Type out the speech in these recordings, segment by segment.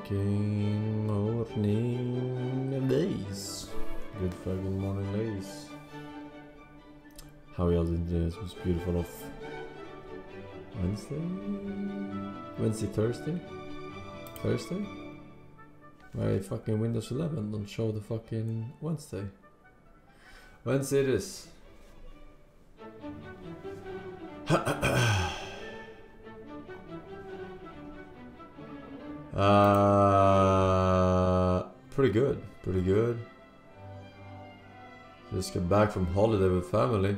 fucking morning, ladies. Good fucking morning, ladies. How y'all did this? Was beautiful of Wednesday, Thursday? My fucking Windows 11 don't show the fucking Wednesday. Wednesday it is. Pretty good. Just got back from holiday with family.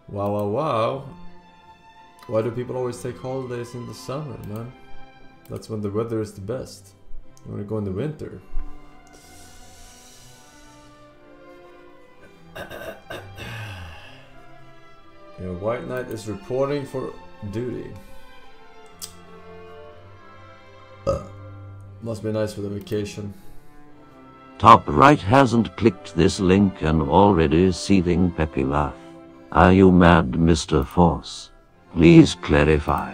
Wow. Why do people always take holidays in the summer, man? That's when the weather is the best. You wanna go in the winter. White Knight is reporting for duty. Must be nice for the vacation. Top right hasn't clicked this link and already seething peppy laugh. Are you mad, Mr. Force? Please clarify.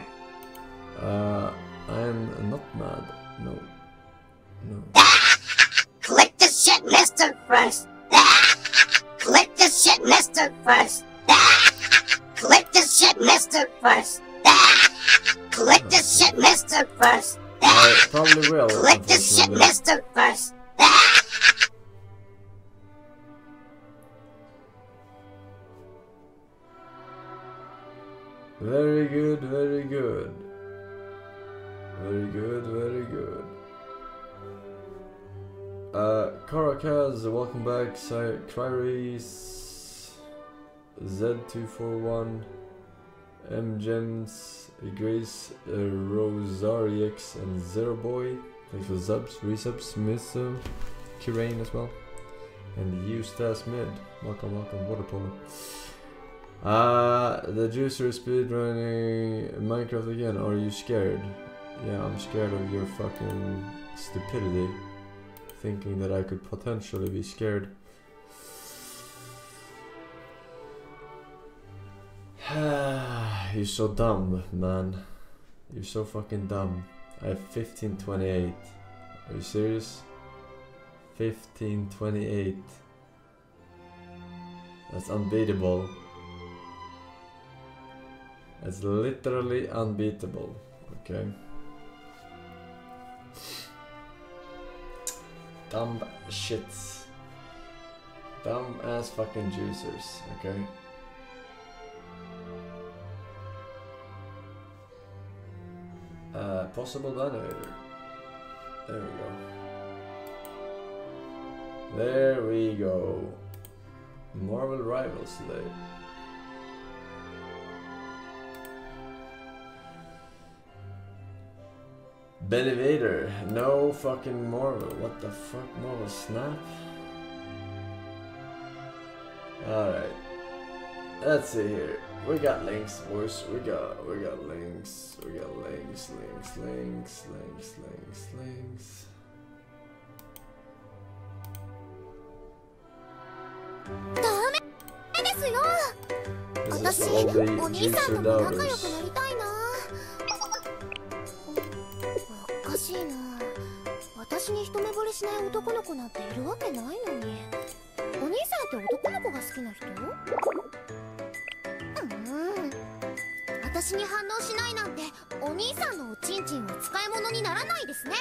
I'm not mad. No. Click the shit, Mr. First. Click the shit, Mr. First. Click the shit, Mr. First. Click the shit, Mr. First. I probably will. Click the shit, Mr. First. Very good. Karakaz, welcome back. Kryris, Z241, MGems, Grace, Rosariex, and Zeroboy. Thanks for subs, resubs, Miss Kirain as well. And Eustace Mid. Welcome, water polo. The juicer is speedrunning Minecraft again. Are you scared? Yeah, I'm scared of your fucking stupidity. Thinking that I could potentially be scared. You're so dumb, man. You're so fucking dumb. I have 1528. Are you serious? 1528. That's unbeatable. It's literally unbeatable, okay? Dumb shits. Dumb ass fucking juicers, okay? Possible animator. There we go. Marvel Rivals today. Belly Vader, no fucking Marvel. What the fuck, Marvel Snap? Alright. Let's see here. We got links, boys. We got links. We got links. This is all the juicer doubters. おかしいな。私に一目惚れしない男の子なんているわけないのに。お兄さんって男の子が好きな人？私に反応しないなんてお兄さんのおちんちんは使い物にならないですね。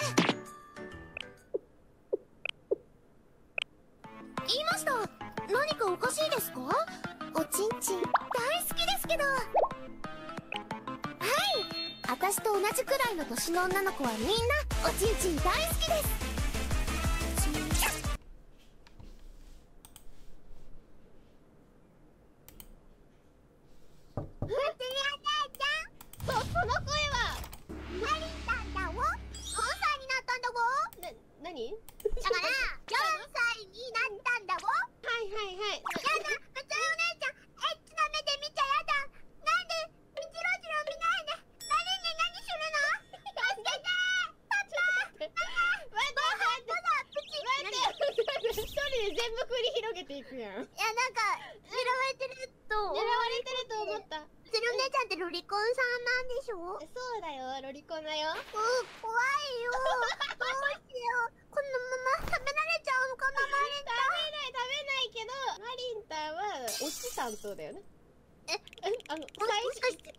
言いました。何かおかしいですか？おちんちん大好きですけど。はい。私と同じくらいの年の女の子はみんなおちんちん大好きです。その声はマリンさんだわ。4歳になったんだわ。何？だから4歳になったんだわ。はい。やだ、普通お姉ちゃんエッチな目で見ちゃやだ。なんでジロジロ見ないで。マリンに何するの？助けて。パパ。一人で全部繰り広げていくやん。いやなんか狙われてると思った。セルお姉ちゃんってってロリコンさんなんでしょ？そうだよ、ロリコンだよ。怖いよ。どうしよう。このまま食べられちゃうのかな、マリンタン。食べないけど、マリンタンはオチ担当だよね。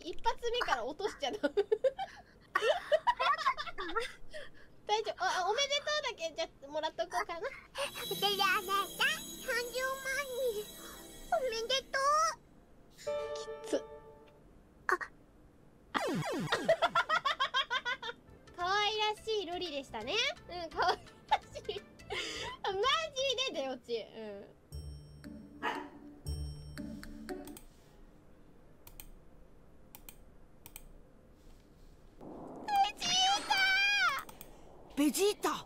一発目から落としちゃダメ。大丈夫。おめでとうだけじゃもらっとこうかな。じゃあね、30万人おめでとう。きつ。可愛らしいロリでしたね。可愛らしい。マジで出落ち。ベジータ、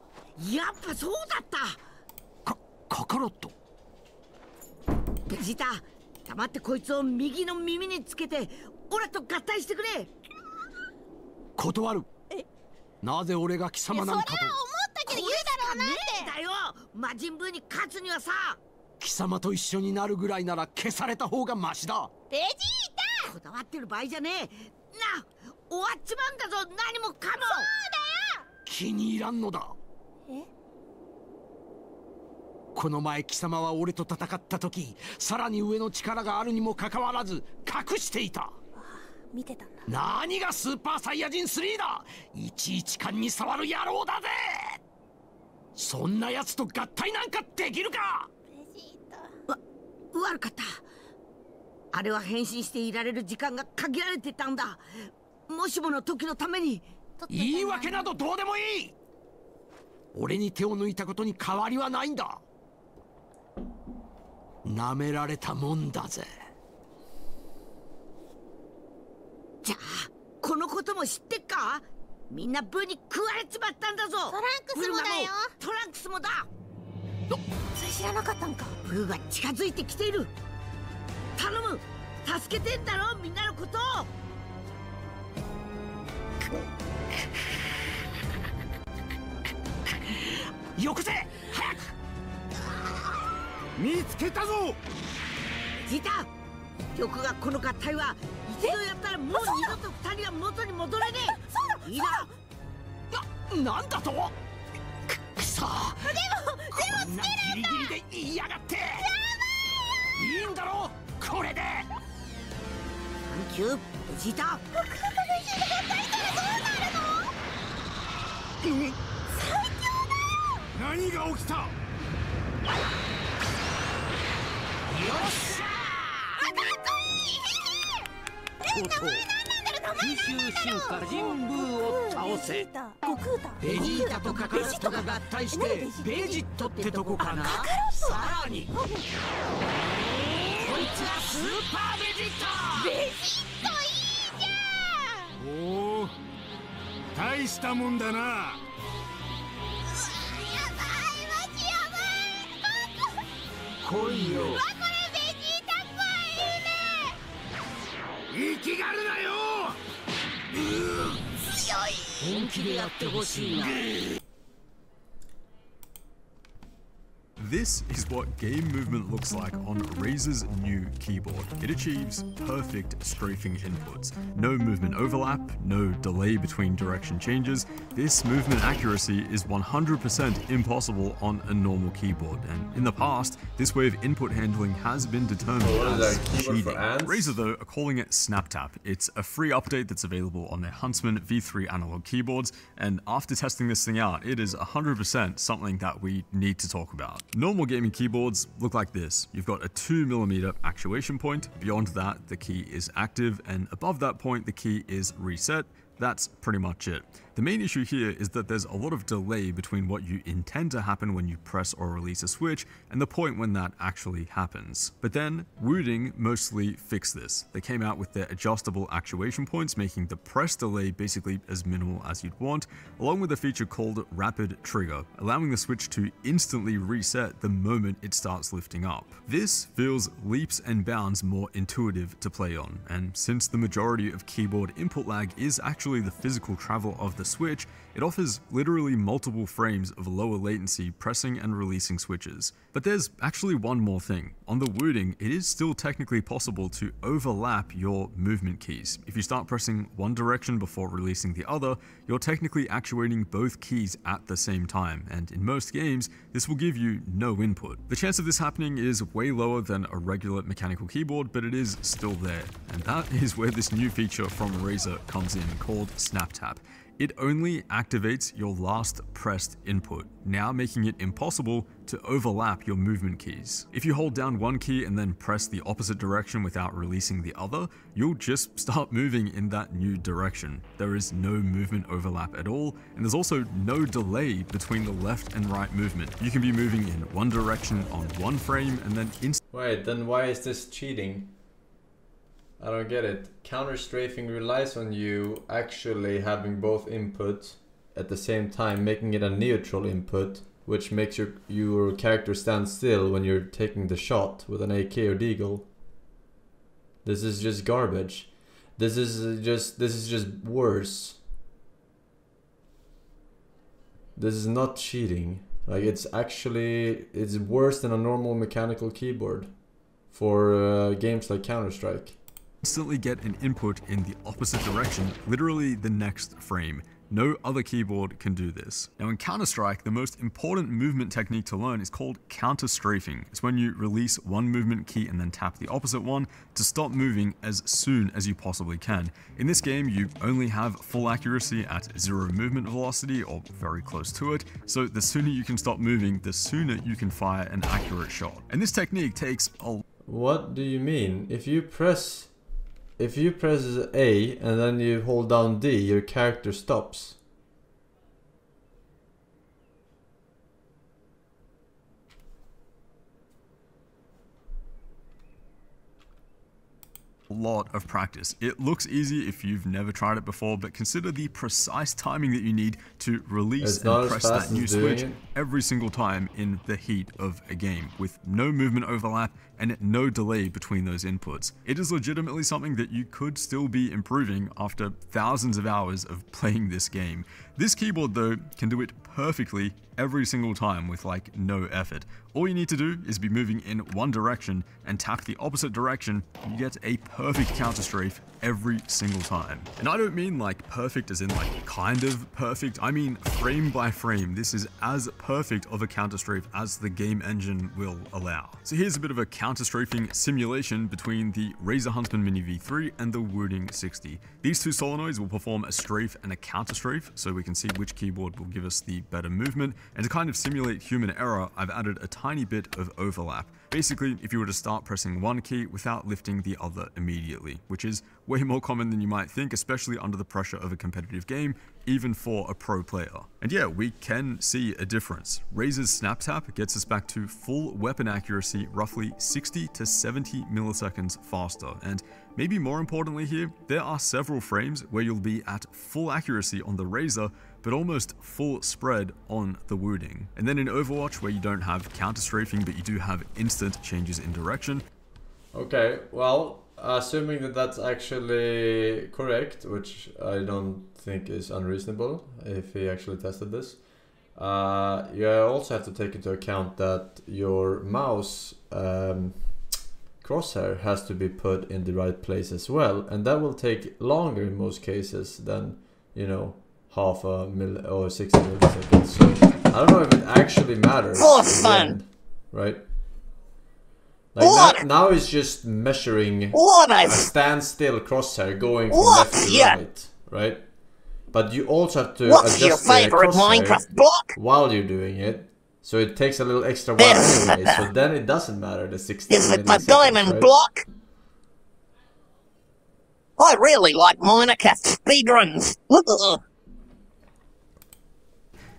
やっぱそうだった。カカロット。ベジータ、黙ってこいつを右の耳につけてオラと合体してくれ。断る。なぜ俺が貴様なんかと。それは思ったけど言うだろうなって。だよ、魔人ブーに勝つにはさ。貴様と一緒になるぐらいなら消された方がマシだ。ベジータ、こだわってる場合じゃねえ。な、終わっちまうんだぞ、何もかも。そうだよ。気に入らんのだ。この前貴様は俺と戦った時、さらに上の力があるにもかかわらず隠していた。見てたんだ。何がスーパーサイヤ人3だ。いちいち勘に触る野郎だぜ。そんな奴と合体なんかできるか。ベジータ、悪かった。あれは変身していられる時間が限られてたんだ。もしもの時のために。言い訳などどうでもいい。俺に手を抜いたことに変わりはないんだ。舐められたもんだぜ。じゃあこのことも知ってっか。みんなブーに食われちまったんだぞ。トランクスもだよ。トランクスもだ。それ知らなかったんか。ブーが近づいてきている。頼む、助けてんだろ、みんなのことを。よこせ、早く。見つけたぞ。ジータ、玉がこの合体は一度やったらもう二度と二人は元に戻れねえ。いいな。なんだと。くそ。でもこんなギリギリで言いやがって。いいんだろこれで。サンキューベジータ。僕とベジータ合体したらどうなるの？最強だよ。何が起きた。よっしゃ名前なんだろう。吸収進化人ブーを倒せ。ベジータとカカロットが合体してベジットってとこかな。さらにこいつがスーパーベジット。ベジットいいじゃん。おお、大したもんだな。やばい、マジやばい。来いよ。これベジータっぽいね。生きがるなよ。強い。本気でやってほしいな。 This is what game movement looks like on Razer's new keyboard. It achieves perfect strafing inputs. No movement overlap, no delay between direction changes. This movement accuracy is 100% impossible on a normal keyboard, and in the past, this way of input handling has been determined as cheating. Razer though are calling it SnapTap. It's a free update that's available on their Huntsman V3 analog keyboards, and after testing this thing out, it is 100% something that we need to talk about. Normal gaming keyboards look like this. You've got a 2mm actuation point. Beyond that, the key is active, and above that point, the key is reset. That's pretty much it. The main issue here is that there's a lot of delay between what you intend to happen when you press or release a switch and the point when that actually happens. But then, Wooding mostly fixed this. They came out with their adjustable actuation points, making the press delay basically as minimal as you'd want, along with a feature called Rapid Trigger, allowing the switch to instantly reset the moment it starts lifting up. This feels leaps and bounds more intuitive to play on, and since the majority of keyboard input lag is actually actually the physical travel of the switch, it offers literally multiple frames of lower latency pressing and releasing switches. But there's actually one more thing. On the wooting, it is still technically possible to overlap your movement keys. If you start pressing one direction before releasing the other, you're technically actuating both keys at the same time, and in most games, this will give you no input. The chance of this happening is way lower than a regular mechanical keyboard, but it is still there, and that is where this new feature from Razer comes in, called Snap Tap. It only activates your last pressed input, now making it impossible to overlap your movement keys. If you hold down one key and then press the opposite direction without releasing the other, you'll just start moving in that new direction. There is no movement overlap at all, and there's also no delay between the left and right movement. You can be moving in one direction on one frame and then Wait, then why is this cheating? I don't get it. Counter-strafing relies on you actually having both inputs at the same time, making it a neutral input, which makes your character stand still when you're taking the shot with an AK or deagle. This is just garbage. This is just worse. This is not cheating. Like, it's worse than a normal mechanical keyboard for games like Counter-Strike. Instantly get an input in the opposite direction, literally the next frame. No other keyboard can do this. Now in Counter-Strike, the most important movement technique to learn is called counter-strafing. It's when you release one movement key and then tap the opposite one to stop moving as soon as you possibly can. In this game, you only have full accuracy at 0 movement velocity or very close to it, so the sooner you can stop moving, the sooner you can fire an accurate shot. And this technique takes a... What do you mean? If you press A and then you hold down D, your character stops. Lot of practice. It looks easy if you've never tried it before, but consider the precise timing that you need to release and press that new switch every single time in the heat of a game, with no movement overlap and no delay between those inputs. It is legitimately something that you could still be improving after thousands of hours of playing this game. This keyboard though can do it perfectly every single time with like no effort. All you need to do is be moving in one direction and tap the opposite direction. You get a perfect counter strafe every single time. And I don't mean like perfect as in like kind of perfect, I mean frame by frame. This is as perfect of a counter strafe as the game engine will allow. So here's a bit of a counter strafing simulation between the Razer Huntsman Mini V3 and the Wooting 60. These two solenoids will perform a strafe and a counter strafe, so we can see which keyboard will give us the better movement. And to kind of simulate human error, I've added a tiny bit of overlap. Basically, if you were to start pressing one key without lifting the other immediately, which is way more common than you might think, especially under the pressure of a competitive game, even for a pro player. And yeah, we can see a difference. Razer's Snap Tap gets us back to full weapon accuracy roughly 60 to 70 milliseconds faster. And maybe more importantly here, there are several frames where you'll be at full accuracy on the Razer, but almost full spread on the Wooting. And then in Overwatch, where you don't have counter-strafing, but you do have instant changes in direction. Okay, well, assuming that that's actually correct, which I don't think is unreasonable if he actually tested this, you also have to take into account that your mouse crosshair has to be put in the right place as well, and that will take longer in most cases than, you know, half a mil or 60 milliseconds. So I don't know if it actually matters. Forsen! Right? Like now it's just measuring a standstill crosshair going from left to right, right? But you also have to adjust the crosshair while you're doing it, so it takes a little extra while anyway. So then it doesn't matter the 60 Is it my milliseconds, diamond right? block? I really like Minecraft speedruns.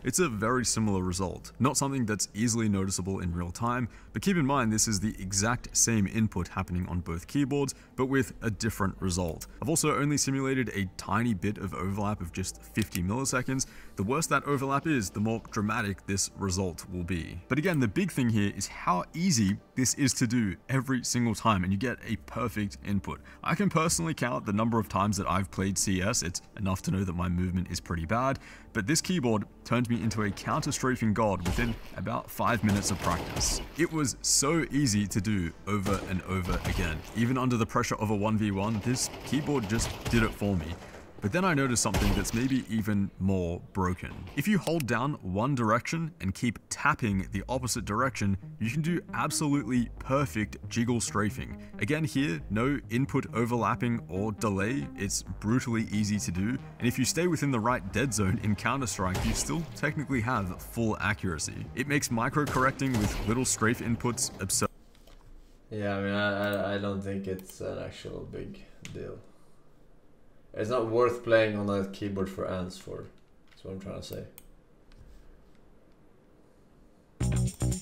it's a very similar result. Not something that's easily noticeable in real time, but keep in mind this is the exact same input happening on both keyboards, but with a different result. I've also only simulated a tiny bit of overlap of just 50 milliseconds. The worse that overlap is, the more dramatic this result will be. But again, the big thing here is how easy this is to do every single time, and you get a perfect input. I can personally count the number of times that I've played CS. It's enough to know that my movement is pretty bad, but this keyboard turned me into a counter-strafing god within about 5 minutes of practice. It was so easy to do over and over again. Even under the pressure of a 1v1, this keyboard just did it for me. But then I noticed something that's maybe even more broken. If you hold down one direction and keep tapping the opposite direction, you can do absolutely perfect jiggle strafing. Again here, no input overlapping or delay, it's brutally easy to do, and if you stay within the right dead zone in Counter-Strike, you still technically have full accuracy. It makes micro-correcting with little strafe inputs absurd. Yeah, I mean, I don't think it's an actual big deal. It's not worth playing on that keyboard for ants for. That's what I'm trying to say.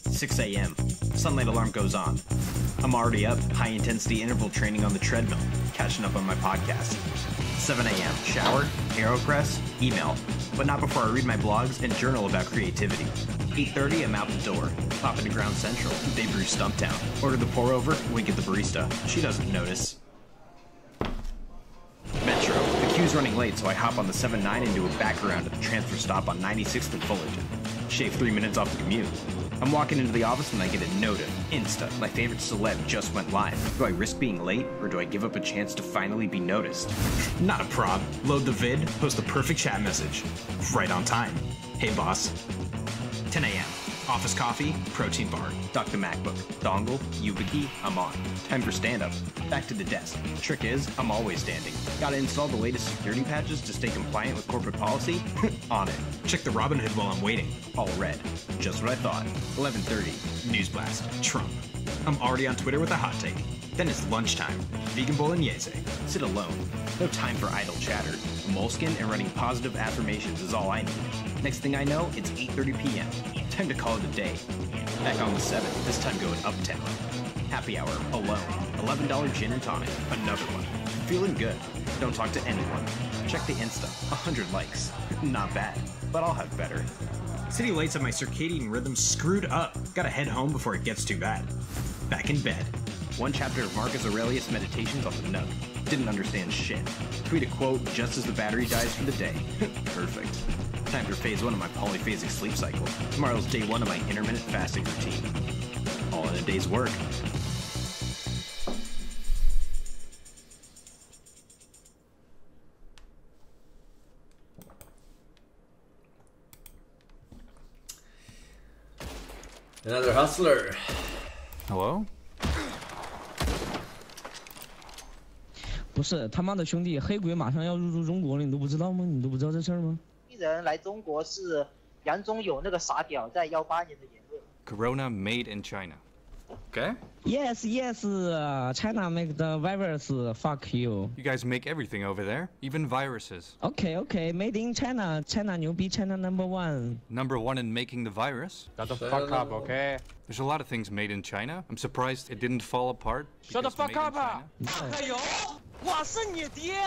6 a.m. Sunlight alarm goes on. I'm already up, high intensity interval training on the treadmill, catching up on my podcast. 7 a.m. Shower, AeroPress, email, but not before I read my blogs and journal about creativity. 8:30, I'm out the door. Pop into Ground Central, they brew Stumptown. Order the pour over, wink at the barista. She doesn't notice. Metro. The queue's running late, so I hop on the 7-9 and do a back around at the transfer stop on 96th and Fullerton. Shave 3 minutes off the commute. I'm walking into the office when I get a note of Insta. My favorite celeb just went live. Do I risk being late, or do I give up a chance to finally be noticed? Not a prob. Load the vid, post the perfect chat message. Right on time. Hey boss. 10 a.m. Office coffee, protein bar, dock the MacBook, dongle, YubiKey, I'm on. Time for stand-up. Back to the desk. Trick is, I'm always standing. Gotta install the latest security patches to stay compliant with corporate policy? On it. Check the Robinhood while I'm waiting. All red. Just what I thought. 11:30. Newsblast. Trump. I'm already on Twitter with a hot take. Then it's lunchtime. Vegan bolognese. Sit alone. No time for idle chatter. Moleskin and running positive affirmations is all I need. Next thing I know, it's 8:30 p.m. Time to call it a day. Back on the 7th, this time going uptown. Happy hour, alone. $11 gin and tonic. Another one. Feeling good. Don't talk to anyone. Check the Insta. 100 likes. Not bad, but I'll have better. City lights have my circadian rhythm screwed up. Gotta head home before it gets too bad. Back in bed. One chapter of Marcus Aurelius' Meditations on the Nook. Didn't understand shit. Tweet a quote just as the battery dies for the day. Perfect. Time for phase 1 of my polyphasic sleep cycle. Tomorrow's day 1 of my intermittent fasting routine. All in a day's work. Another hustler. Hello? 不是他妈的兄弟，黑鬼马上要入驻中国了，你都不知道吗？你都不知道这事儿吗？人来中国是杨宗友那个傻屌在18年的言论。Corona made in China. Okay? Yes, yes. China make the virus. Fuck you. You guys make everything over there, even viruses. Okay, okay. Made in China. China 牛逼 China #1. #1 in making the virus. Shut the fuck up, okay? There's a lot of things made in China. I'm surprised it didn't fall apart. Shut the fuck up! 加油！我是你爹。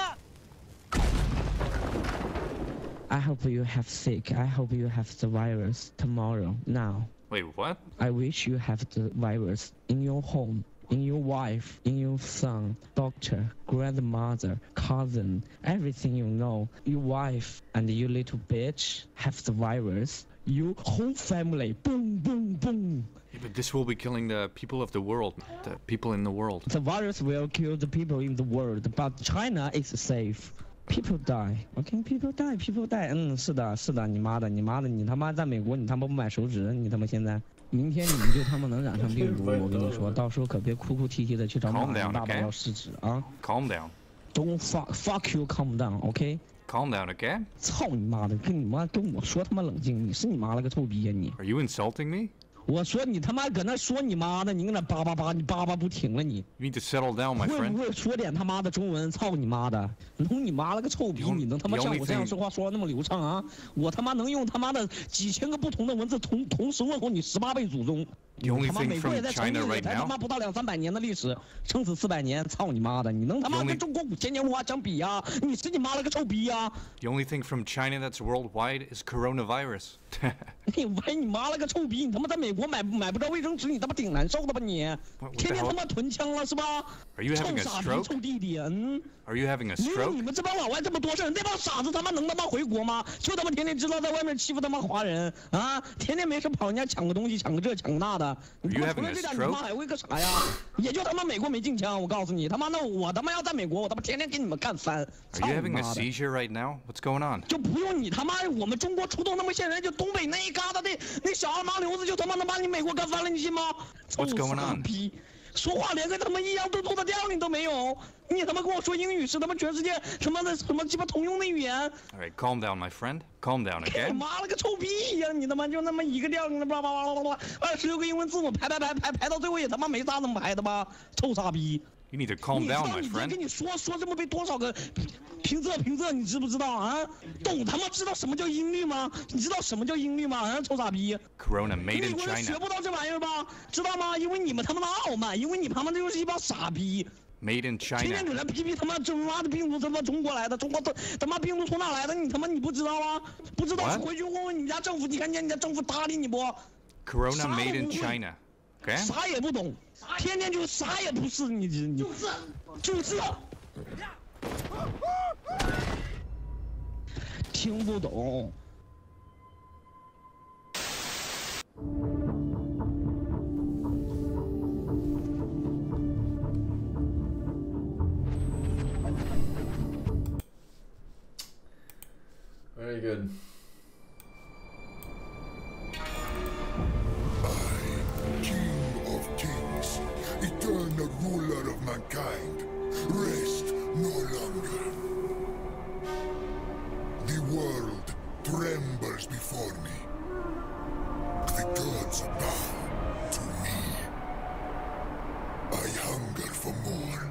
I hope you have sick. I hope you have the virus tomorrow. Now. Wait, what? I wish you have the virus in your home, in your wife, in your son, doctor, grandmother, cousin, everything you know. Your wife and your little bitch have the virus. Your whole family. Boom, boom, boom. Yeah, but this will be killing the people of the world. The people in the world. The virus will kill the people in the world, but China is safe. People die, okay? People die, people die. 是的，是的，你妈的，你他妈在美国，你他妈不买手指，你他妈现在，明天你们就他妈能染上病毒，我跟你说，到时候可别哭哭啼啼的去找马云爸爸要试纸啊。Calm down. Don't fuck you, calm down, okay? Calm down, okay? 操你妈的，跟我说他妈冷静，你是你妈了个臭逼呀你 Are you insulting me? 我说你他妈搁那说你妈的，你搁那叭叭叭，你叭叭不停了你。You need to settle down, my 会 friend. 不会说点他妈的中文？操你妈的！弄你妈了个臭逼！你能他妈像我这样说话说那么流畅啊？我他妈能用他妈的几千个不同的文字同时问候你18辈祖宗。他妈美国也在成立了，才他妈不到200-300年的历史，撑死400年，操你妈的！你能他妈跟中国5000年文化相比呀？你是你妈了个臭逼呀 The only thing from China that's worldwide is coronavirus. 你喂你妈了个臭逼！你他妈在美国买不着卫生纸，你他妈挺难受的吧你？天天他妈囤枪了是吧？ Are you having a 臭傻逼， stroke? 臭弟弟，嗯。 Are you having a 因为 stroke? 你们这帮老外这么多事儿，那帮傻子他妈能他妈回国吗？就他妈天天知道在外面欺负他妈华人啊！天天没事跑人家抢个东西，抢个这抢个那的。你他妈除了这点，你他妈还会个啥呀？也就他妈美国没禁枪，我告诉你，他妈那我他妈要在美国，我他妈天天给你们干翻。Are you having a seizure right now? What's going on? 就不用你他妈，我们中国出动那么些人，就东北那一旮瘩的那小二麻瘤子，就他妈能把你美国干翻了，你信吗？ What's going on? 说话连个他妈抑扬顿挫的调你都没有，你他妈跟我说英语是他妈全世界他妈的什么鸡巴通用的语言。All right, calm down, my friend. Calm down, 你 okay? 妈了个臭逼呀！你他妈就那么一个调，叭叭叭叭叭，26个英文字母排到最后也他妈没啥能排的吧？臭傻逼！ You need to calm down, my 你 friend. 跟你说这么被多少个评测，你知不知道啊？懂他妈知道什么叫音律吗？你知道什么叫音律吗？啊，臭傻逼！ Corona made 美 in 国人学 China. 不到这玩意儿吧？知道吗？因为你们他妈的傲慢，因为你他妈的就是一帮傻逼。 Made in 天 China. 天搁那批评他妈这妈的病毒他妈中国来的，中国他妈病毒从哪来的？你他妈你不知道啊？不知道 What? 回去问问你家政府，你看见你家政府搭理你不？ Corona made in China. Okay? 啥也不懂，天天就啥也不是，你就是，听不懂。 Very good. King of kings, eternal ruler of mankind, rest no longer. The world trembles before me. The gods bow to me. I hunger for more.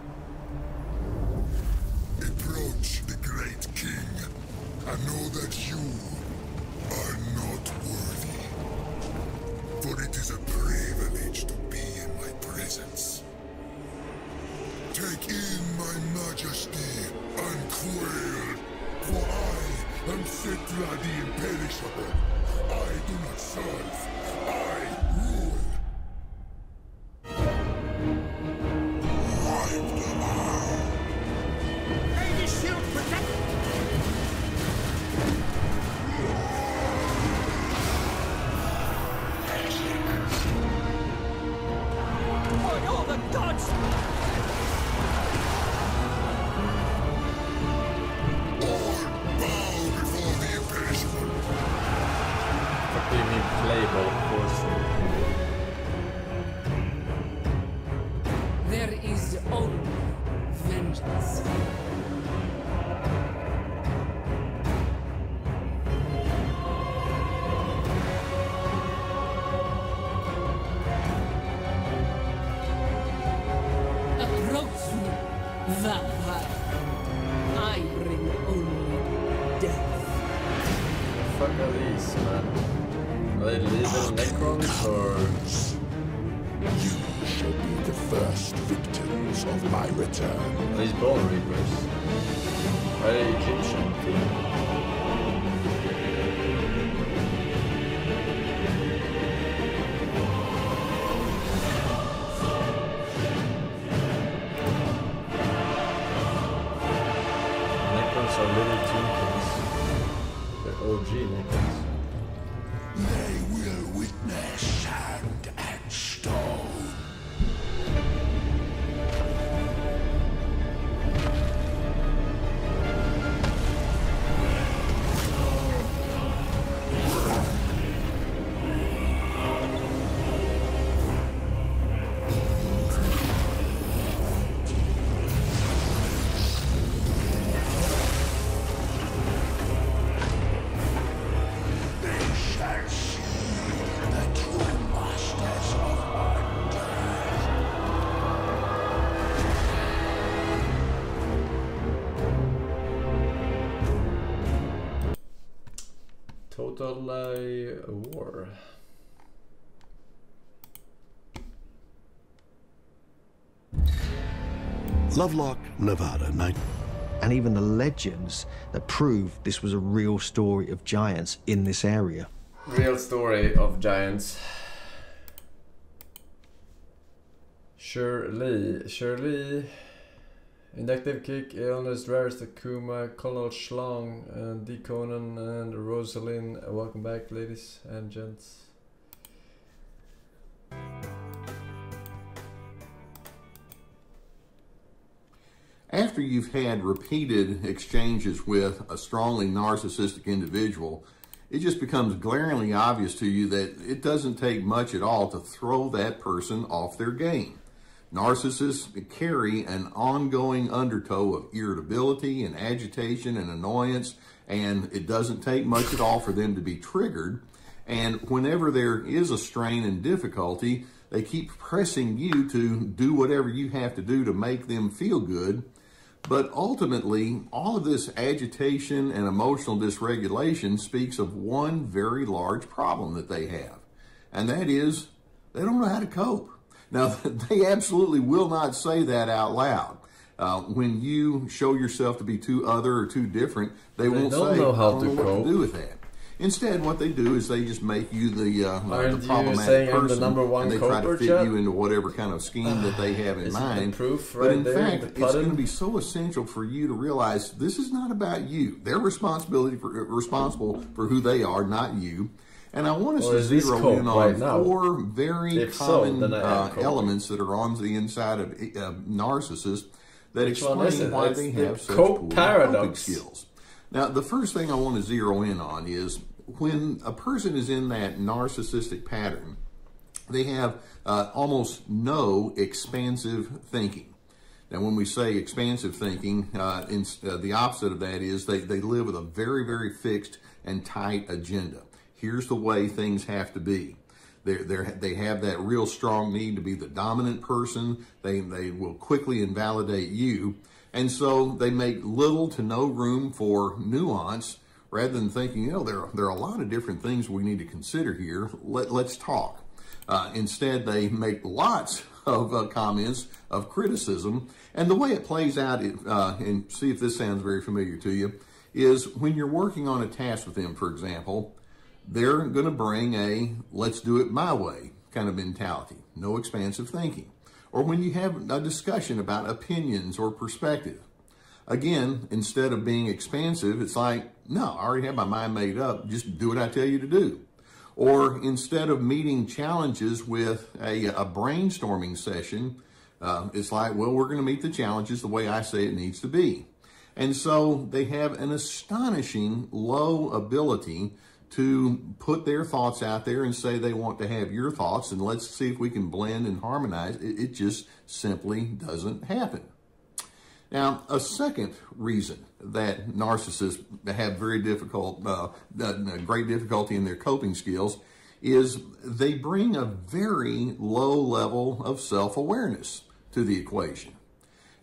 Approach the great king, and know that you are not worthy. For it is a privilege to be in my presence. Take in my majesty and quail, for I am Sitra the Imperishable. I do not serve, I rule. Wipe them out. Lady Shield protect! By all the gods! All bow before the Imperishable. What do you mean playable Forsen? There is only vengeance. Approach me, vampire. I bring only death. Fuck are these, man? Are they little necrons or? You shall be the first victims of my return. Are these bone reapers? Are they Egyptian people? Necrons are little tombstones. They're OG necrons. They will witness sand and stone. They shall see the true master. Total war. Lovelock, Nevada, night. And even the legends that prove this was a real story of giants in this area. Real story of giants. Shirley. Inductive kick, Illness, Dravers, Takuma, Colonel Schlong, and D. Conan, and Rosalind. Welcome back, ladies and gents. After you've had repeated exchanges with a strongly narcissistic individual, it just becomes glaringly obvious to you that it doesn't take much at all to throw that person off their game. Narcissists carry an ongoing undertow of irritability and agitation and annoyance, and it doesn't take much at all for them to be triggered. And whenever there is a strain and difficulty, they keep pressing you to do whatever you have to do to make them feel good. But ultimately, all of this agitation and emotional dysregulation speaks of one very large problem that they have, and that is they don't know how to cope. Now, they absolutely will not say that out loud. When you show yourself to be too other or too different, they won't say, I don't know what to do with that. Instead, what they do is they just make you the problematic person, and they try to fit you into whatever kind of scheme that they have in mind. But in fact, it's going to be so essential for you to realize this is not about you. They're responsible for who they are, not you. And I want us to zero in on four very common elements that are on the inside of narcissists that explain why they have such poor coping skills. Now, the first thing I want to zero in on is when a person is in that narcissistic pattern, they have almost no expansive thinking. Now, when we say expansive thinking, the opposite of that is they live with a very, very fixed and tight agenda. Here's the way things have to be. They have that real strong need to be the dominant person. They will quickly invalidate you. And so they make little to no room for nuance rather than thinking, there are a lot of different things we need to consider here. Let's talk. Instead, they make lots of comments of criticism. And the way it plays out, and see if this sounds very familiar to you, is when you're working on a task with them, for example, they're going to bring a let's do it my way kind of mentality, no expansive thinking. Or when you have a discussion about opinions or perspective. Again, instead of being expansive, it's like, no, I already have my mind made up, just do what I tell you to do. Or instead of meeting challenges with a brainstorming session, it's like, well, we're going to meet the challenges the way I say it needs to be. And so they have an astonishing low ability to put their thoughts out there and say they want to have your thoughts and let's see if we can blend and harmonize. It just simply doesn't happen. Now, a second reason that narcissists have great difficulty in their coping skills is they bring a very low level of self-awareness to the equation.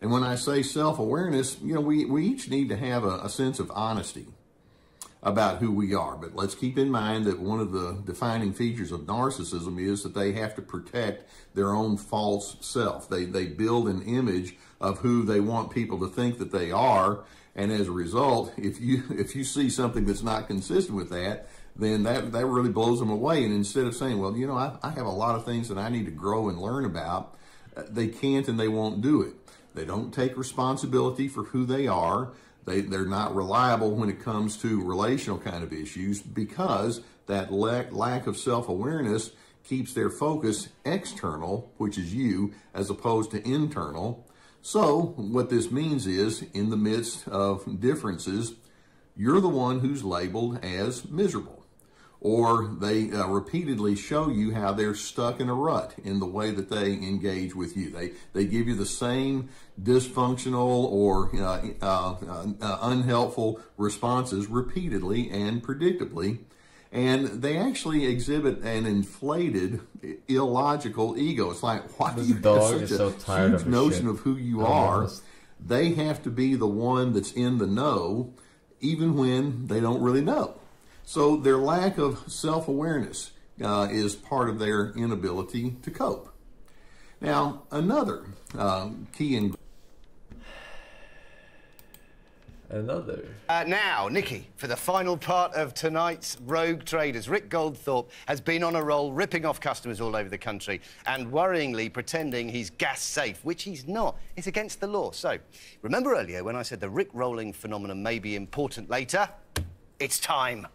And when I say self-awareness, we each need to have a sense of honesty about who we are. But let's keep in mind that one of the defining features of narcissism is that they have to protect their own false self. They build an image of who they want people to think that they are, and as a result, if you see something that's not consistent with that, then that really blows them away. And instead of saying, well, I have a lot of things that I need to grow and learn about, they can't and they won't do it. They don't take responsibility for who they are. They're not reliable when it comes to relational kind of issues because that lack of self-awareness keeps their focus external, which is you, as opposed to internal. So what this means is, in the midst of differences, you're the one who's labeled as miserable. Or they repeatedly show you how they're stuck in a rut in the way that they engage with you. They give you the same dysfunctional or unhelpful responses repeatedly and predictably. And they actually exhibit an inflated, illogical ego. It's like, why do you have such a huge notion of who you are? They have to be the one that's in the know, even when they don't really know. So their lack of self-awareness is part of their inability to cope. Now, another key ingredient. Now, Nikki, for the final part of tonight's Rogue Traders, Rick Goldthorpe has been on a roll, ripping off customers all over the country and worryingly pretending he's gas safe, which he's not. It's against the law. So, remember earlier when I said the Rick rolling phenomenon may be important later? It's time.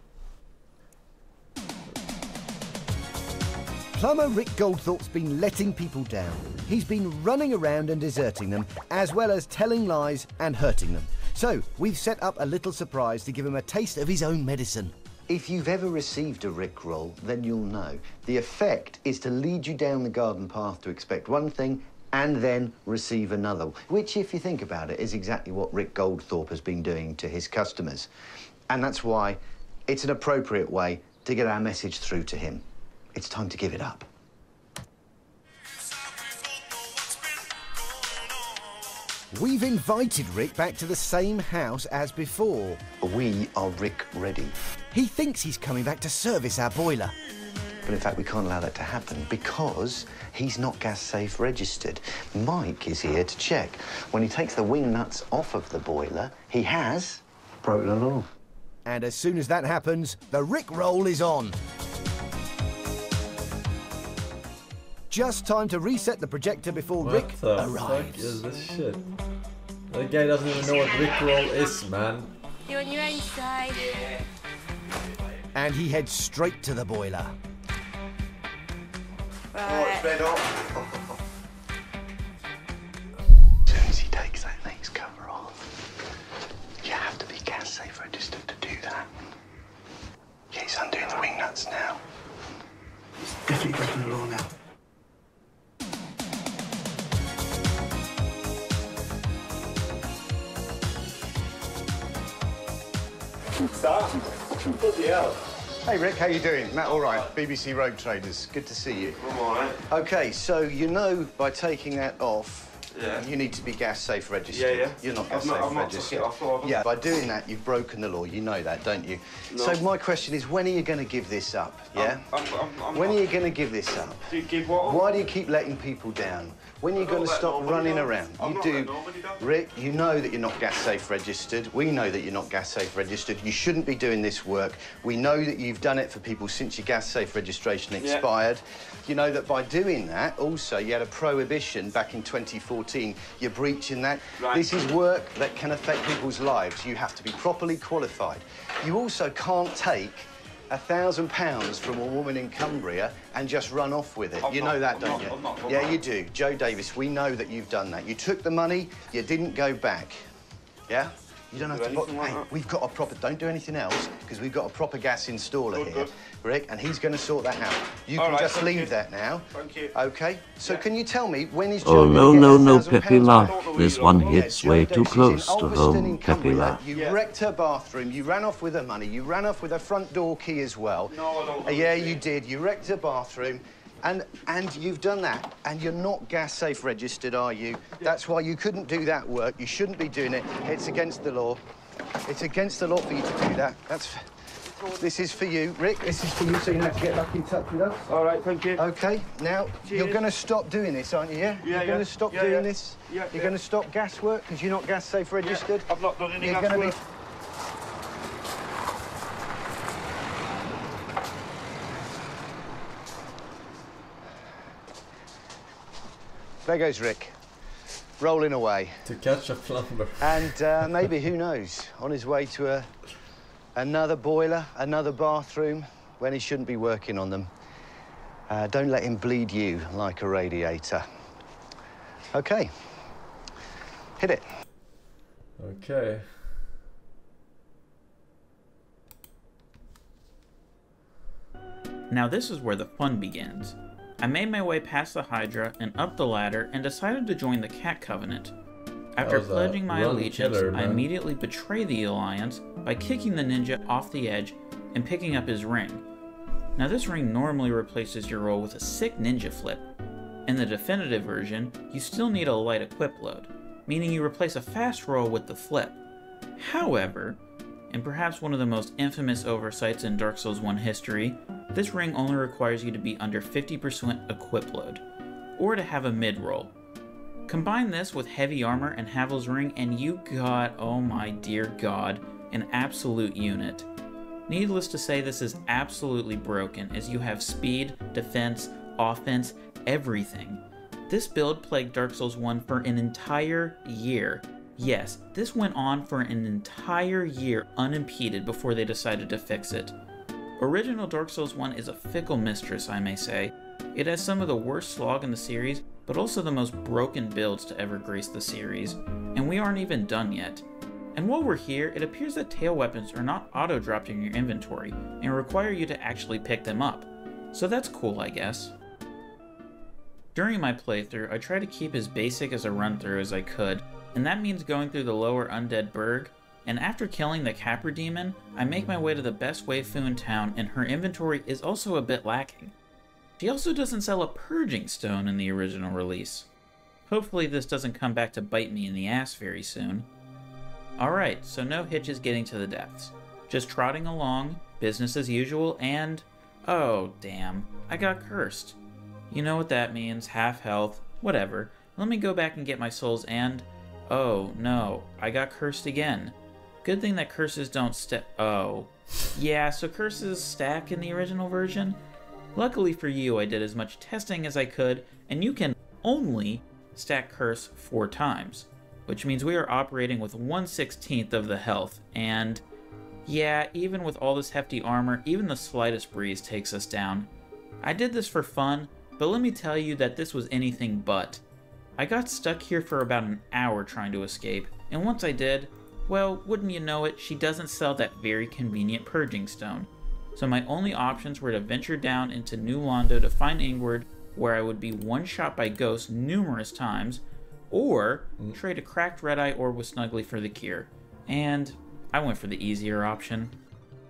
Plumber Rick Goldthorpe's been letting people down. He's been running around and deserting them, as well as telling lies and hurting them. So, we've set up a little surprise to give him a taste of his own medicine. If you've ever received a Rickroll, then you'll know. The effect is to lead you down the garden path to expect one thing and then receive another, which, if you think about it, is exactly what Rick Goldthorpe has been doing to his customers. And that's why it's an appropriate way to get our message through to him. It's time to give it up. We've invited Rick back to the same house as before. We are Rick ready. He thinks he's coming back to service our boiler. But in fact, we can't allow that to happen because he's not gas safe registered. Mike is here to check. When he takes the wing nuts off of the boiler, he has broken the law. And as soon as that happens, the Rick roll is on. Just time to reset the projector before Rick arrives. What the fuck is this shit? That guy doesn't even know what Rickroll is, man. You're on your own side. And he heads straight to the boiler. Oh, it's red hot. As soon as he takes that next cover off, you have to be gas safe registered to do that. Yeah, he's undoing the wing nuts now. He's definitely breaking the law now. Bloody hell. Hey Rick, how you doing? Matt, all right. BBC Rogue Traders. Good to see you. I'm all right. Okay, so you know by taking that off, Yeah. you need to be gas safe registered. Yeah. You're not gas I've safe not registered. took it off, Yeah, by doing that, you've broken the law. You know that, don't you? No. So my question is, when are you going to give this up? Yeah. When are you going to give this up? Do you give what? Why do you keep letting people down? When are you going to stop running around? You do. Rick, you know that you're not gas safe registered. We know that you're not gas safe registered. You shouldn't be doing this work. We know that you've done it for people since your gas safe registration expired. You know that by doing that, also, you had a prohibition back in 2014. You're breaching that. Right. This is work that can affect people's lives. You have to be properly qualified. You also can't take £1,000 from a woman in Cumbria and just run off with it. You know that, don't you? Yeah, you do. Joe Davis, we know that you've done that. You took the money, you didn't go back. Yeah? You don't have to... Hey, we've got a proper... Don't do anything else, because we've got a proper gas installer here, Rick, and he's going to sort that out. You can just leave that now. Thank you. OK? So can you tell me, when is Joe Oh, no, Peppy laugh. This one hits way too close to home, Peppy laugh. You wrecked her bathroom, you ran off with her money, you ran off with her front door key as well. No, I don't. Yeah, you did. You wrecked her bathroom. And you've done that, and you're not gas safe registered, are you? That's why you couldn't do that work. You shouldn't be doing it. It's against the law. It's against the law for you to do that. This is for you, Rick. This is for you, so you have to get back in touch with us. All right, thank you. OK, now, you're going to stop doing this, aren't you, yeah? Yeah, You're going to stop doing this? Yeah, You're going to stop gas work, because you're not gas safe registered? I've not done any You're gas gonna work. There goes Rick, rolling away. To catch a plumber. And maybe, who knows, on his way to another boiler, another bathroom, when he shouldn't be working on them. Don't let him bleed you like a radiator. OK. Hit it. Okay. Now this is where the fun begins. I made my way past the Hydra and up the ladder and decided to join the Cat Covenant. After pledging my allegiance, I immediately betray the Alliance by kicking the ninja off the edge and picking up his ring. Now this ring normally replaces your roll with a sick ninja flip. In the definitive version, you still need a light equip load, meaning you replace a fast roll with the flip. However, and perhaps one of the most infamous oversights in Dark Souls 1 history, this ring only requires you to be under 50% equip load, or to have a mid-roll. Combine this with heavy armor and Havel's ring and you got, oh my dear god, an absolute unit. Needless to say, this is absolutely broken, as you have speed, defense, offense, everything. This build plagued Dark Souls 1 for an entire year. Yes, this went on for an entire year unimpeded before they decided to fix it. Original Dark Souls 1 is a fickle mistress, I may say. It has some of the worst slog in the series, but also the most broken builds to ever grace the series, and we aren't even done yet. And while we're here, it appears that tail weapons are not auto-dropped in your inventory, and require you to actually pick them up. So that's cool, I guess. During my playthrough, I tried to keep as basic as a run-through as I could, and that means going through the lower Undead Burg, and after killing the Capra Demon, I make my way to the best waifu in town, and her inventory is also a bit lacking. She also doesn't sell a Purging Stone in the original release. Hopefully this doesn't come back to bite me in the ass very soon. Alright, so no hitches getting to the depths. Just trotting along, business as usual, and... oh, damn, I got cursed. You know what that means, half health, whatever. Let me go back and get my souls and... oh, no, I got cursed again. Good thing that curses don't oh. Yeah, so curses stack in the original version? Luckily for you, I did as much testing as I could, and you can only stack curse 4 times. Which means we are operating with 1/16 of the health, and... yeah, even with all this hefty armor, even the slightest breeze takes us down. I did this for fun, but let me tell you that this was anything but. I got stuck here for about an hour trying to escape, and once I did, well, wouldn't you know it, she doesn't sell that very convenient Purging Stone. So my only options were to venture down into New Londo to find Ingward, where I would be one-shot by ghosts numerous times, or trade a cracked red-eye orb with Snuggly for the cure. And I went for the easier option.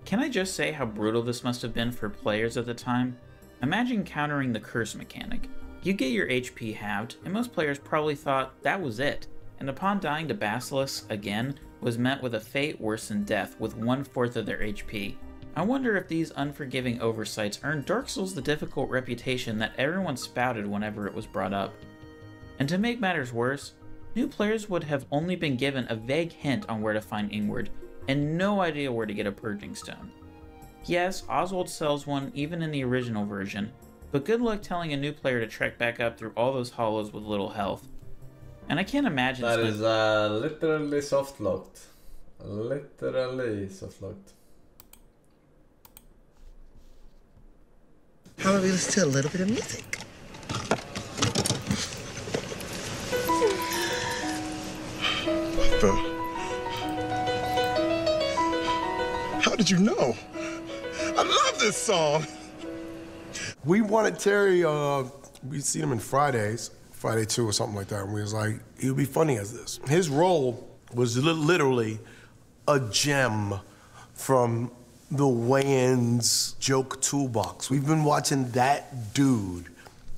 Can I just say how brutal this must have been for players at the time? Imagine countering the curse mechanic. You get your HP halved, and most players probably thought that was it, and upon dying to Basilisk again, was met with a fate worse than death with 1/4 of their HP. I wonder if these unforgiving oversights earned Dark Souls the difficult reputation that everyone spouted whenever it was brought up. And to make matters worse, new players would have only been given a vague hint on where to find Ingward, and no idea where to get a Purging Stone. Yes, Oswald sells one even in the original version, but good luck telling a new player to trek back up through all those hollows with little health. And I can't imagine... that is literally soft-locked. Literally soft-locked. How about we listen to a little bit of music? How did you know? I love this song. We wanted Terry, we'd seen him in Friday 2 or something like that, and we was like, he would be funny as this. His role was literally a gem from the Wayans joke toolbox. We've been watching that dude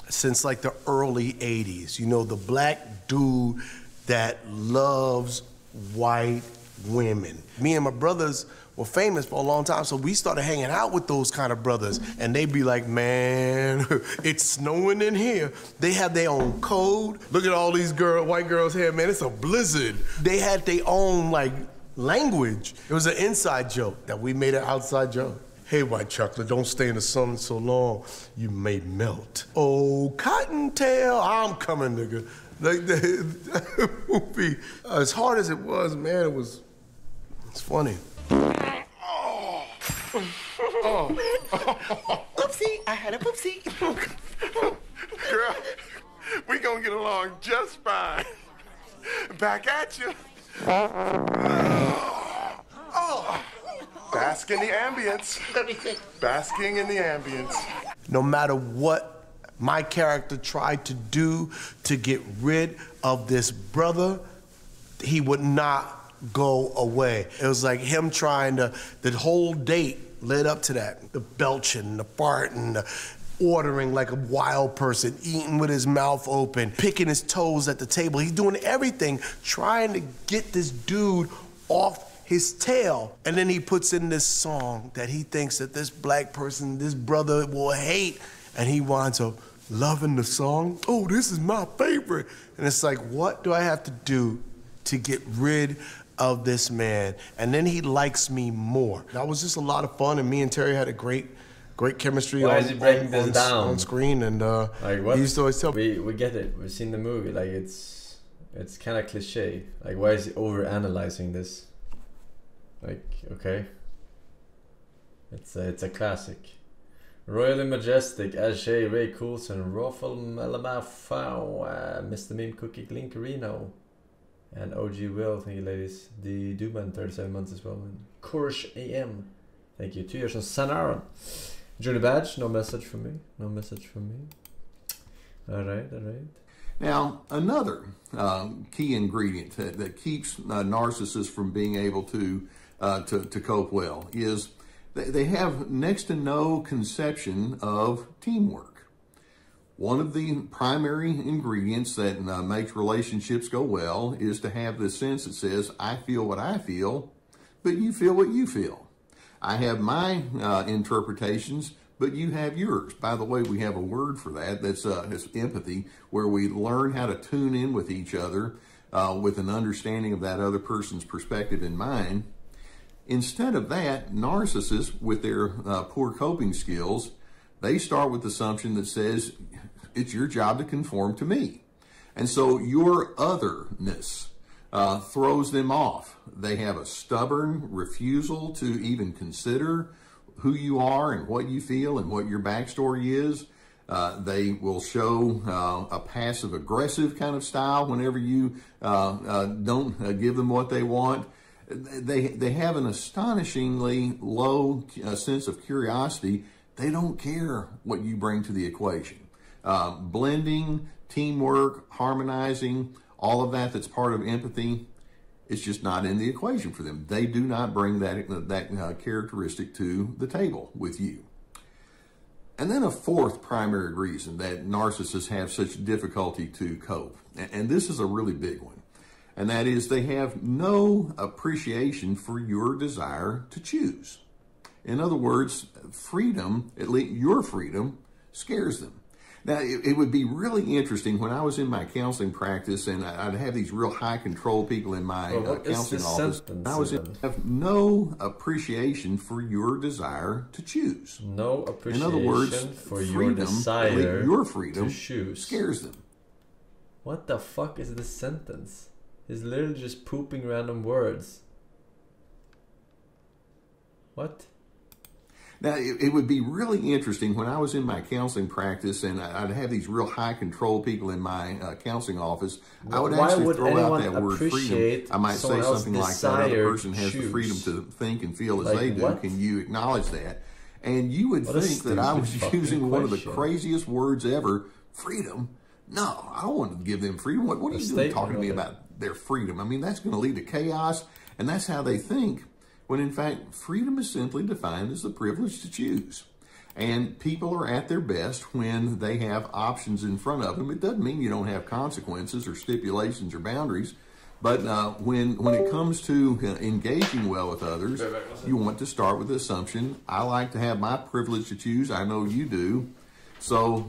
since like the early 80s. You know, the black dude that loves white women. Me and my brothers were famous for a long time, so we started hanging out with those kind of brothers, and they'd be like, man, it's snowing in here. They have their own code. Look at all these white girls here, man, it's a blizzard. They had their own, like, language. It was an inside joke that we made an outside joke. Hey, white chocolate, don't stay in the sun so long, you may melt. Oh, Cottontail, I'm coming, nigga. Like that movie, as hard as it was, man, it's funny. Oopsie, I had a poopsie. Girl, we gonna get along just fine. Back at you. Oh, bask in the ambience. Basking in the ambience. No matter what my character tried to do to get rid of this brother, he would not go away. It was like him trying to, the whole date led up to that. The belching, the farting, the ordering like a wild person, eating with his mouth open, picking his toes at the table. He's doing everything, trying to get this dude off his tail. And then he puts in this song that he thinks that this black person, this brother will hate. And he winds up loving the song. Oh, this is my favorite. And it's like, what do I have to do to get rid of this man? And then he likes me more. That was just a lot of fun, and me and Terry had a great chemistry on screen. And like, what? He used to always tell me. We get it. We've seen the movie. Like, it's kind of cliche. Like, why is he over analyzing this? Like, okay, it's a classic. Royally Majestic, Ashay, Ray Coulson, Ruffle Malamafau, Mr. Meme Cookie Glinkerino, and OG Will, thank you ladies. The Duman, 37 months as well. And Kursh AM, thank you. 2 years on San Aaron. Johnny Badge, no message from me. No message from me. Alright, alright. Now, another key ingredient that keeps narcissists from being able to cope well is they have next to no conception of teamwork. One of the primary ingredients that makes relationships go well is to have this sense that says, I feel what I feel, but you feel what you feel. I have my interpretations, but you have yours. By the way, we have a word for that. That's empathy, where we learn how to tune in with each other with an understanding of that other person's perspective in mind. Instead of that, narcissists, with their poor coping skills, they start with the assumption that says, it's your job to conform to me. And so your otherness throws them off. They have a stubborn refusal to even consider who you are and what you feel and what your backstory is. They will show a passive-aggressive kind of style whenever you don't give them what they want. They have an astonishingly low sense of curiosity. They don't care what you bring to the equation. Blending, teamwork, harmonizing, all of that's part of empathy, it's just not in the equation for them. They do not bring that characteristic to the table with you. And then a fourth primary reason that narcissists have such difficulty to cope, and this is a really big one, and that is they have no appreciation for your desire to choose. In other words, freedom, at least your freedom, scares them. Now, it would be really interesting when I was in my counseling practice and I'd have these real high control people in my counseling office. I was have no appreciation for your desire to choose. No appreciation, in other words, for freedom, your desire your freedom to choose scares them. What the fuck is this sentence? He's literally just pooping random words. What? Now, it would be really interesting when I was in my counseling practice and I'd have these real high control people in my counseling office. I would actually throw out that word freedom. I might say something like, that other person has the freedom to think and feel as they do. What? Can you acknowledge that? And you would think that I was using one of the craziest words ever, freedom. No, I don't want to give them freedom. What are you doing talking to me about their freedom? I mean, that's going to lead to chaos, and that's how they think. When in fact, freedom is simply defined as the privilege to choose. And people are at their best when they have options in front of them. It doesn't mean you don't have consequences or stipulations or boundaries, but when it comes to engaging well with others, you want to start with the assumption, I like to have my privilege to choose, I know you do. So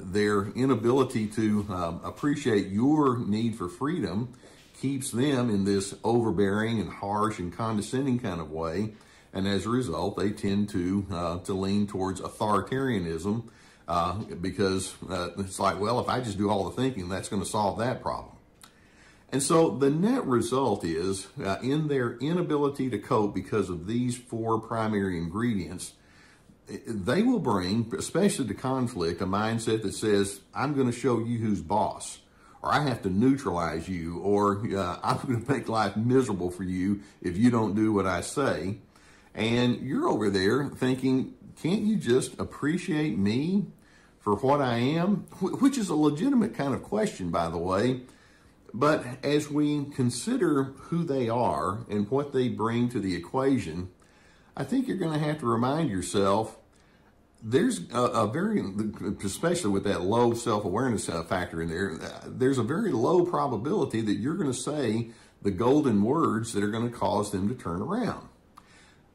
their inability to appreciate your need for freedom keeps them in this overbearing and harsh and condescending kind of way, and as a result, they tend to lean towards authoritarianism because it's like, well, if I just do all the thinking, that's going to solve that problem. And so the net result is, in their inability to cope because of these four primary ingredients, they will bring, especially to conflict, a mindset that says, I'm going to show you who's boss. Or I have to neutralize you, or I'm going to make life miserable for you if you don't do what I say. And you're over there thinking, can't you just appreciate me for what I am? Which is a legitimate kind of question, by the way. But as we consider who they are and what they bring to the equation, I think you're going to have to remind yourself there's a very, especially with that low self-awareness factor in there, there's a very low probability that you're going to say the golden words that are going to cause them to turn around.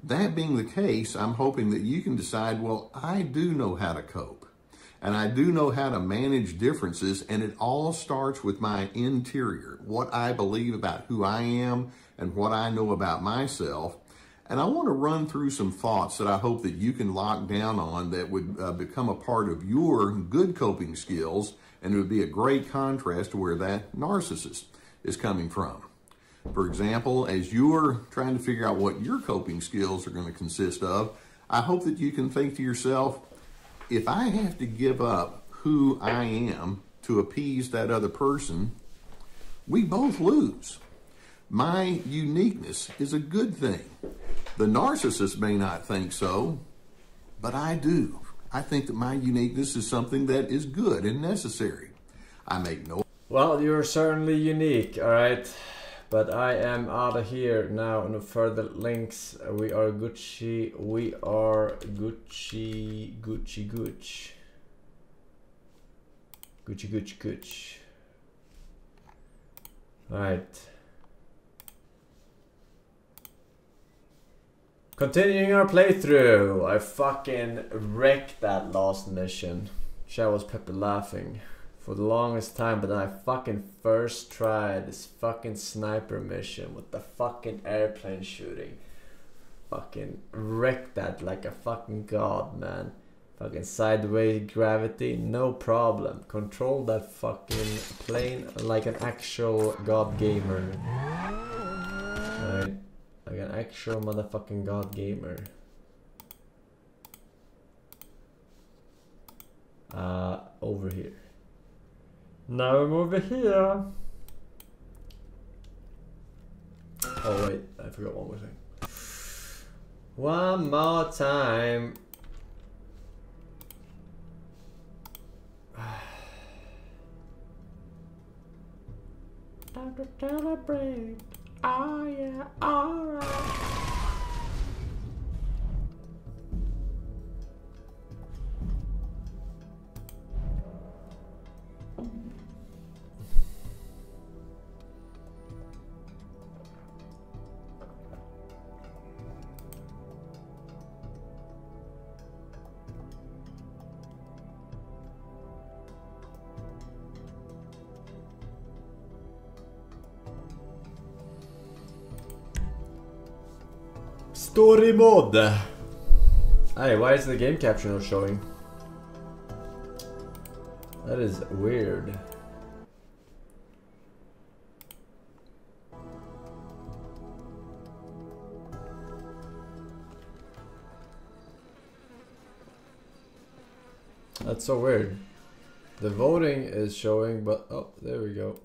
That being the case, I'm hoping that you can decide, well, I do know how to cope. And I do know how to manage differences, and it all starts with my interior, what I believe about who I am and what I know about myself. And I want to run through some thoughts that I hope that you can lock down on that would become a part of your good coping skills, and it would be a great contrast to where that narcissist is coming from. For example, as you're trying to figure out what your coping skills are going to consist of, I hope that you can think to yourself, if I have to give up who I am to appease that other person, we both lose. My uniqueness is a good thing. The narcissist may not think so, but I do. I think that my uniqueness is something that is good and necessary. I make no... Well, you're certainly unique, alright? But I am out of here now. No further links. We are Gucci. We are Gucci. Gucci, Gucci. Gucci, Gucci, Gucci. Alright. Continuing our playthrough. I fucking wrecked that last mission. Chad was Pepe laughing for the longest time, but then I fucking first tried this fucking sniper mission with the fucking airplane shooting. Fucking wrecked that like a fucking god, man. Fucking sideways gravity, no problem. Control that fucking plane like an actual god gamer. Right? Like an actual motherfucking god gamer. Over here. Now I'm over here. Oh wait, I forgot one more thing. One more time. Time to celebrate. Oh yeah, alright. Story mode. Hey, why is the game capture not showing? That is weird. That's so weird. The voting is showing, but oh, there we go.